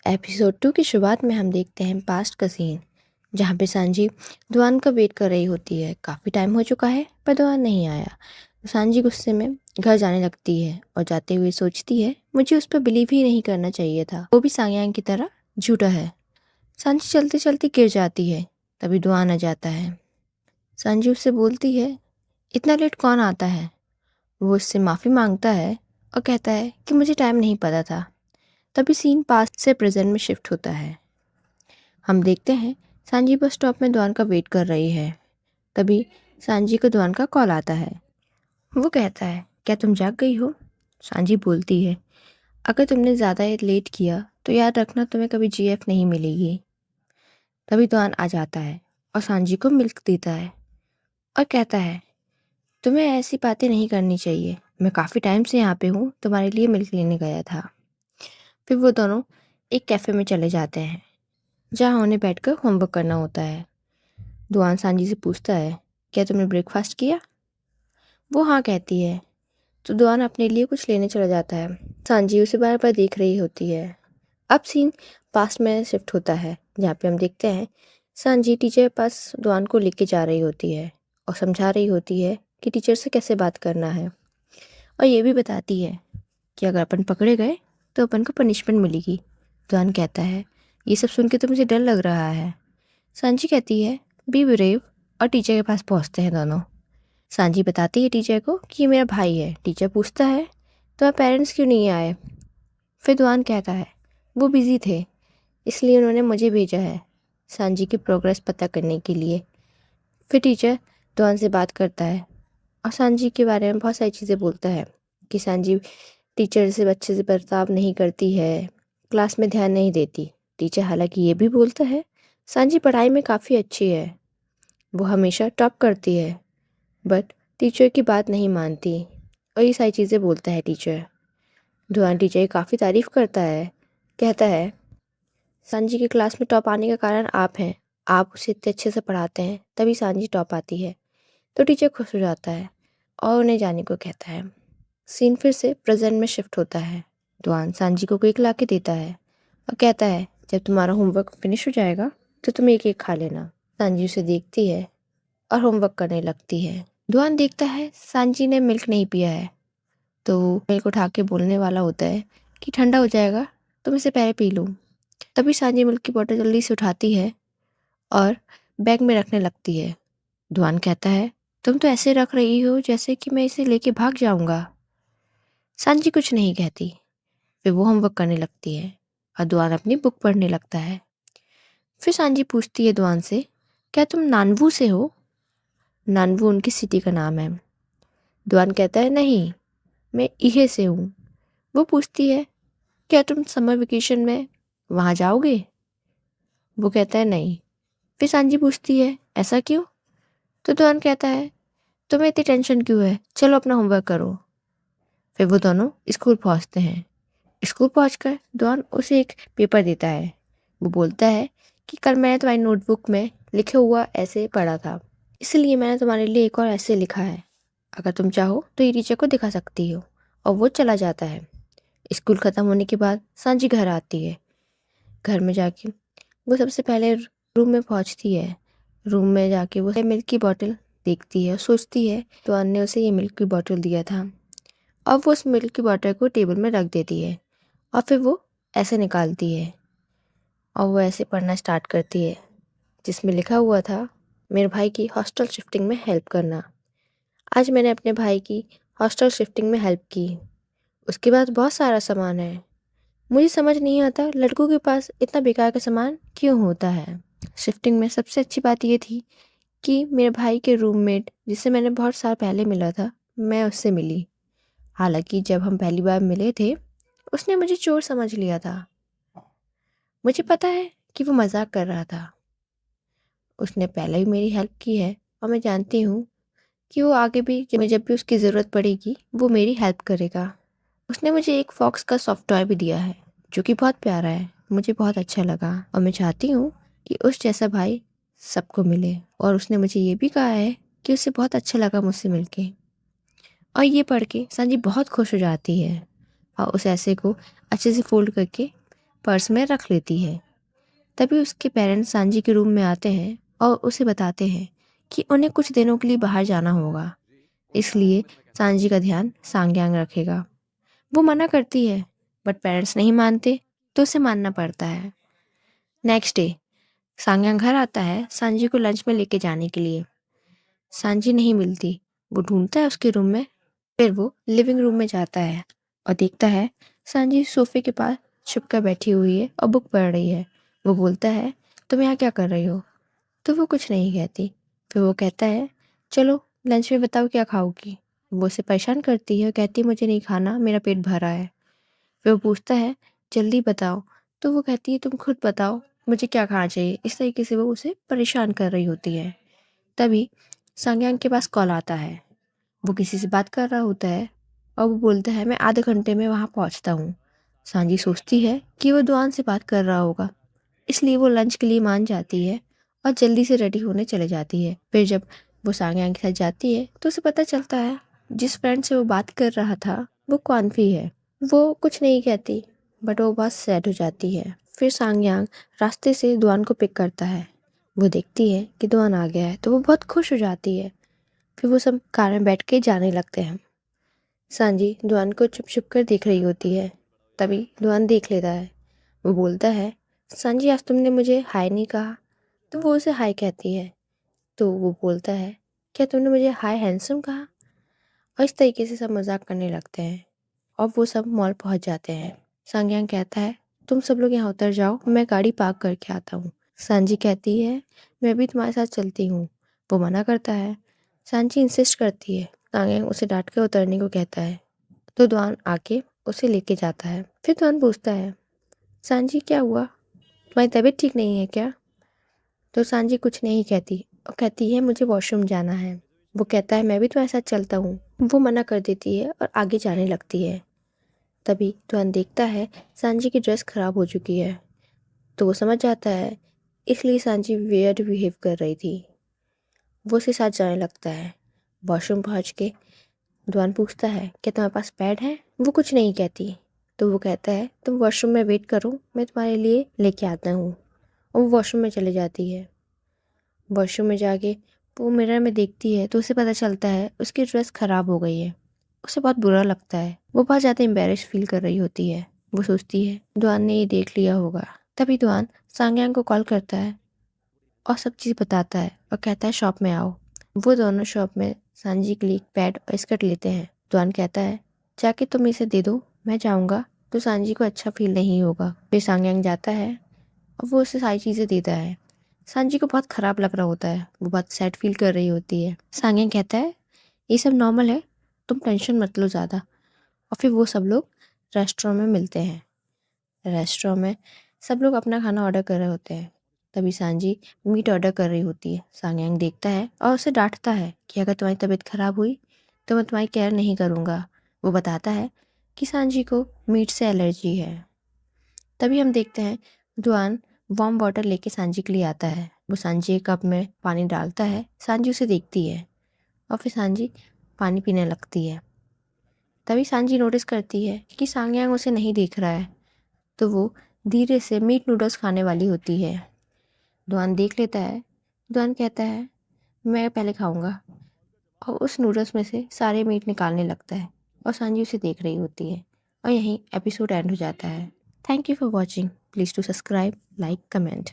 Episode 2 की शुरुआत में हम देखते हैं पास्ट का सीन, जहाँ पे सांजी दुआन का वेट कर रही होती है। काफ़ी टाइम हो चुका है पर दुआन नहीं आया। सांजी गुस्से में घर जाने लगती है और जाते हुए सोचती है मुझे उस पर बिलीव ही नहीं करना चाहिए था, वो भी सांगयांग की तरह झूठा है। सांजी चलते चलते गिर जाती है, तभी दुआन आ जाता है। सांजी उससे बोलती है इतना लेट कौन आता है। वो उससे माफ़ी मांगता है और कहता है कि मुझे टाइम नहीं पता था। तभी सीन पास्ट से प्रेजेंट में शिफ्ट होता है। हम देखते हैं सांजी बस स्टॉप में दुआन का वेट कर रही है। तभी सांजी को दुआन का कॉल आता है। वो कहता है क्या तुम जाग गई हो। सांजी बोलती है अगर तुमने ज़्यादा लेट किया तो याद रखना तुम्हें कभी जीएफ नहीं मिलेगी। तभी दुआन आ जाता है और सांजी को मिल्क देता है और कहता है तुम्हें ऐसी बातें नहीं करनी चाहिए, मैं काफ़ी टाइम से यहाँ पे हूँ, तुम्हारे लिए मिल्क लेने गया था। फिर वो दोनों एक कैफ़े में चले जाते हैं जहाँ उन्हें बैठकर होमवर्क करना होता है। दुआन सांजी से पूछता है क्या तुमने ब्रेकफास्ट किया। वो हाँ कहती है तो दुआन अपने लिए कुछ लेने चला जाता है। सांजी उसे बार बार देख रही होती है। अब सीन पास्ट में शिफ्ट होता है, जहाँ पे हम देखते हैं सांजी टीचर के पास दुआन को लेके जा रही होती है और समझा रही होती है कि टीचर से कैसे बात करना है, और ये भी बताती है कि अगर अपन पकड़े गए तो अपन को पनिशमेंट मिलेगी। दुआन कहता है ये सब सुन के तो मुझे डर लग रहा है। सांजी कहती है बी ब्रेव, और टीचर के पास पहुंचते हैं दोनों। सांजी बताती है टीचर को कि ये मेरा भाई है। टीचर पूछता है तो पेरेंट्स क्यों नहीं आए। फिर दुआन कहता है वो बिज़ी थे इसलिए उन्होंने मुझे भेजा है सांजी की प्रोग्रेस पता करने के लिए। फिर टीचर दुआन से बात करता है और सांजी के बारे में बहुत सारी चीज़ें बोलता है कि सांजी टीचर से अच्छे से बर्ताव नहीं करती है, क्लास में ध्यान नहीं देती। टीचर हालांकि ये भी बोलता है सांजी पढ़ाई में काफ़ी अच्छी है, वो हमेशा टॉप करती है, बट टीचर की बात नहीं मानती और ये सारी चीज़ें बोलता है टीचर। दुआन टीचर की काफ़ी तारीफ़ करता है, कहता है सांजी की क्लास में टॉप आने का कारण आप हैं, आप उसे इतने अच्छे से पढ़ाते हैं तभी सांजी टॉप आती है। तो टीचर खुश हो जाता है और उन्हें जाने को कहता है। सीन फिर से प्रेजेंट में शिफ्ट होता है। दुआन सांजी को केक ला के देता है और कहता है जब तुम्हारा होमवर्क फिनिश हो जाएगा तो तुम एक एक खा लेना। सांजी उसे देखती है और होमवर्क करने लगती है। दुआन देखता है सांजी ने मिल्क नहीं पिया है, तो मिल्क उठा के बोलने वाला होता है कि ठंडा हो जाएगा तुम इसे पहले पी लो। तभी सांजी मिल्क की बोतल जल्दी से उठाती है और बैग में रखने लगती है। दुआन कहता है तुम तो ऐसे रख रही हो जैसे कि मैं इसे लेके भाग जाऊंगा। सांजी कुछ नहीं कहती। फिर वो होमवर्क करने लगती है और दुआन अपनी बुक पढ़ने लगता है। फिर सांजी पूछती है दुआन से क्या तुम नानवू से हो। नानवू उनकी सिटी का नाम है। दुआन कहता है नहीं, मैं इहे से हूँ। वो पूछती है क्या तुम समर वेकेशन में वहाँ जाओगे। वो कहता है नहीं। फिर सांजी पूछती है ऐसा क्यों। तो दुआन कहता है तुम्हें इतनी टेंशन क्यों है, चलो अपना होमवर्क करो। फिर वो दोनों स्कूल पहुँचते हैं। स्कूल पहुंचकर दुआन उसे एक पेपर देता है। वो बोलता है कि कल मैंने तुम्हारी नोटबुक में लिखे हुआ ऐसे पढ़ा था, इसलिए मैंने तुम्हारे लिए एक और ऐसे लिखा है, अगर तुम चाहो तो ये टीचर को दिखा सकती हो। और वो चला जाता है। स्कूल ख़त्म होने के बाद सांजी घर आती है। घर में जाके वो सबसे पहले रूम में पहुंचती है। रूम में जाके वो मिल्क की बॉटल देखती है और सोचती है दुआन ने उसे ये मिल्क की बॉटल दिया था। और वो उस मिल्क की बॉटल को टेबल में रख देती है और फिर वो ऐसे निकालती है और वो ऐसे पढ़ना स्टार्ट करती है जिसमें लिखा हुआ था मेरे भाई की हॉस्टल शिफ्टिंग में हेल्प करना। आज मैंने अपने भाई की हॉस्टल शिफ्टिंग में हेल्प की। उसके बाद बहुत सारा सामान है, मुझे समझ नहीं आता लड़कों के पास इतना बेकार का सामान क्यों होता है। शिफ्टिंग में सबसे अच्छी बात ये थी कि मेरे भाई के रूममेट जिससे मैंने बहुत साल पहले मिला था, मैं उससे मिली। हालांकि जब हम पहली बार मिले थे उसने मुझे चोर समझ लिया था। मुझे पता है कि वो मजाक कर रहा था। उसने पहले भी मेरी हेल्प की है और मैं जानती हूँ कि वो आगे भी जब भी उसकी ज़रूरत पड़ेगी वो मेरी हेल्प करेगा। उसने मुझे एक फॉक्स का सॉफ्ट टॉय भी दिया है जो कि बहुत प्यारा है, मुझे बहुत अच्छा लगा और मैं चाहती हूँ कि उस जैसा भाई सबको मिले। और उसने मुझे ये भी कहा है कि उसे बहुत अच्छा लगा मुझसे मिलके। और ये पढ़ के सांजी बहुत खुश हो जाती है और उस ऐसे को अच्छे से फोल्ड करके पर्स में रख लेती है। तभी उसके पेरेंट्स सांजी के रूम में आते हैं और उसे बताते हैं कि उन्हें कुछ दिनों के लिए बाहर जाना होगा, इसलिए सांजी का ध्यान सांग्यांग रखेगा। वो मना करती है, बट पेरेंट्स नहीं मानते, तो उसे मानना पड़ता है। नेक्स्ट डे सांग्यांग घर आता है सांजी को लंच में लेके जाने के लिए। सांजी नहीं मिलती। वो ढूंढता है उसके रूम में। फिर वो लिविंग रूम में जाता है और देखता है सांजी सोफे के पास छुपकर बैठी हुई है और बुक पढ़ रही है। वो बोलता है, तुम यहाँ क्या कर रही हो? तो वो कुछ नहीं कहती। फिर वो कहता है, चलो लंच में बताओ क्या खाओगी। वो उसे परेशान करती है और कहती है, मुझे नहीं खाना, मेरा पेट भरा है। फिर वो पूछता है, जल्दी बताओ। तो वो कहती है, तुम खुद बताओ मुझे क्या खाना चाहिए। इस तरीके से वो उसे परेशान कर रही होती है। तभी सांग्यांग के पास कॉल आता है। वो किसी से बात कर रहा होता है और वो बोलता है, मैं आधे घंटे में वहाँ पहुँचता हूँ। सांजी सोचती है कि वो दुआन से बात कर रहा होगा, इसलिए वो लंच के लिए मान जाती है और जल्दी से रेडी होने चले जाती है। फिर जब वो सांग्यांग के साथ जाती है तो उसे पता चलता है जिस फ्रेंड से वो बात कर रहा था वो क्वानफी है। वो कुछ नहीं कहती, बट वो बहुत सैड हो जाती है। फिर सांग्यांग रास्ते से दुआन को पिक करता है। वो देखती है कि दुआन आ गया है तो वो बहुत खुश हो जाती है। फिर वो सब कार में बैठ के जाने लगते हैं। सांजी दुआन को चुप चुप कर देख रही होती है। तभी दुआन देख लेता है। वो बोलता है, सांजी आज तुमने मुझे हाय नहीं कहा। तो वो उसे हाय कहती है। तो वो बोलता है, क्या तुमने मुझे हाय हैंडसम कहा? और इस तरीके से सब मजाक करने लगते हैं और वो सब मॉल पहुंच जाते हैं। सांग्यांग कहता है, तुम सब लोग यहाँ उतर जाओ, मैं गाड़ी पार्क करके आता हूँ। सांजी कहती है, मैं भी तुम्हारे साथ चलती हूँ। वो मना करता है। सांजी इंसिस्ट करती है। सांग्यांग उसे डांट कर उतरने को कहता है तो दुआन आके उसे लेके जाता है। फिर दुआन पूछता है, सांजी क्या हुआ, तुम्हारी तबीयत ठीक नहीं है क्या? तो सांजी कुछ नहीं कहती और कहती है, मुझे वॉशरूम जाना है। वो कहता है, मैं भी तुम्हारे साथ चलता हूँ। वो मना कर देती है और आगे जाने लगती है। तभी दुआन देखता है सांजी की ड्रेस खराब हो चुकी है। तो वो समझ जाता है इसलिए सांजी वियर्ड बिहेव कर रही थी। वो उसके साथ जाने लगता है। वॉशरूम पहुँच के दुआन पूछता है, क्या तुम्हारे पास पैड है? वो कुछ नहीं कहती। तो वो कहता है, तुम वॉशरूम में वेट करो, मैं तुम्हारे लिए लेके आता हूँ। और वो वॉशरूम में चले जाती है। वॉशरूम में जाके वो मिरर में देखती है तो उसे पता चलता है उसकी ड्रेस ख़राब हो गई है। उसे बहुत बुरा लगता है। वो बहुत ज़्यादा एम्बेरस फील कर रही होती है। वो सोचती है दुआन ने ये देख लिया होगा। तभी दुआन सांग्यांग को कॉल करता है और सब चीज़ बताता है और कहता है शॉप में आओ। वो दोनों शॉप में सांजी के लिए एक पैड और स्कर्ट लेते हैं। दुआन कहता है, जाके तुम इसे दे दो, मैं जाऊँगा तो सांजी को अच्छा फील नहीं होगा। फिर सांग्यांग जाता है और वो उसे सारी चीज़ें देता है। सांजी को बहुत ख़राब लग रहा होता है। वो बहुत सैड फील कर रही होती है। सांग्यांग कहता है, ये सब नॉर्मल है, तुम टेंशन मत लो ज़्यादा। और फिर वो सब लोग रेस्टोरेंट में मिलते हैं। रेस्टोरेंट में सब लोग अपना खाना ऑर्डर कर रहे होते हैं। तभी सांजी मीट ऑर्डर कर रही होती है। सांग्यांग देखता है और उसे डांटता है कि अगर तुम्हारी तबीयत ख़राब हुई तो मैं तुम्हारी केयर नहीं करूँगा। वो बताता है कि सांजी को मीट से एलर्जी है। तभी हम देखते हैं दुआन वार्म वाटर लेके सांजी के लिए आता है। वो सांजी के कप में पानी डालता है। सांजी उसे देखती है और फिर सांजी पानी पीने लगती है। तभी सांजी नोटिस करती है कि सांग्यांग उसे नहीं देख रहा है। तो वो धीरे से मीट नूडल्स खाने वाली होती है। दुआन देख लेता है। दुआन कहता है, मैं पहले खाऊंगा। और उस नूडल्स में से सारे मीट निकालने लगता है और सांजी उसे देख रही होती है। और यहीं एपिसोड एंड हो जाता है। Thank you for watching. Please to subscribe, like, comment.